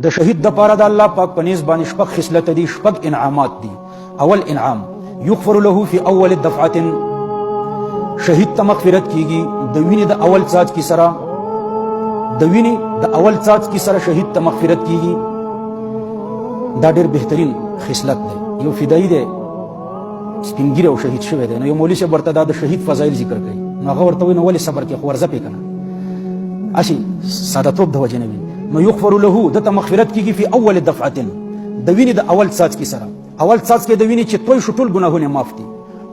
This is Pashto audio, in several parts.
د شهید د پاره د الله پاک پنيز باندې شپږ خصلت دي، شپږ انعامات دي. اول انعام یغفر له فی اول الدفعه، شهید ته مغفرت کیږي د وینې د اول څاڅ کی سره، د وینې د اول څاڅ کی سره شهید ته مغفرت کیږي. دا ډېر بهترین خصلت دی. یو فدایی دی سپینګیره او شهید شوی دی، نو یو مولوی صاحب ورته دا د شهید فضایل ذکر کوي، نو هغه ورته وایي نو ولې صبر کې خو ورځه پې کنه اشي سادهتوب د وجې نه وي. نو یغفر له دته مغفرت کیږي فی اول دفعه، د وینې د اول څاڅ کی سره. اول څاڅ کې د وینې چې توی شو ټول ګناهونه معاف دي،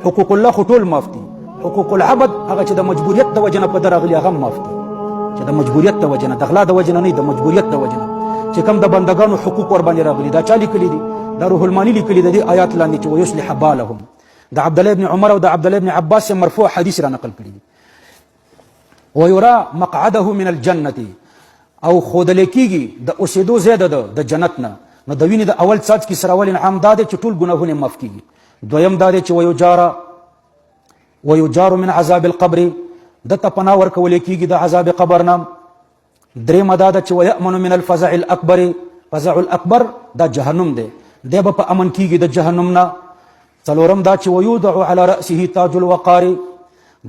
حقوق الله خو ټول معاف دي، حقوق العبد هغه چې د مجبوریت د وجې نه په در راغلي هغه معاف دي، چې د مجبوریت د وجې نه د غلا د وجې نه نه، د مجبوریت د وجې نه چې کوم د بندگانو حقوق ور باندې راغلي. دا چا لیکلي دي؟ دا روح المانی لیکلي دي آیات لاندې چې ويصلح بالهم. د عبد الله ابن عمر او د عبد الله ابن عباس مرفوع حدیث را نقل کړي دي. ويرى مقعده من الجنه، او خودل کیږي د اوسېدو زیاده د جنت نه. نو د وینې د اول څاڅ کی سره اول انعام دا دی چې ټول ګناهونه معاف کیږي. دویم دا دی چې ويجار من عذاب القبر، د تپنا ورکول کیږي د عذاب قبر نه. دریم دا ده چې ويأمن من الفزع الاکبر، فزع الاکبر دا جهنم دی، دی به په امن کیږي د جهنم نه. څلورم دا چې ويوضع على رأسه تاج الوقار،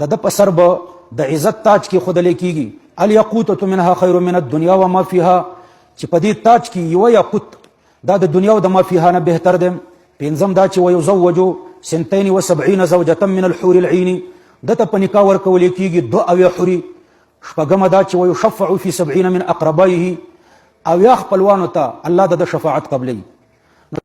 د په سر به د عزت تاج کې خودل کیږي. الياقوتة منها خير من الدنيا وما فيها، چې په دې تاج کې یو یاقوت دا د دنیا او د ما فيها نه بهتر دی. پنځم دا چې ويزوج 72 زوجة من الحور العين، دته په نکاح ورکول کیږي 2 حوري. شپږم دا چې ويشفع في 70 من اقربائه، او یا خپلوانو ته الله د شفاعت قبلي.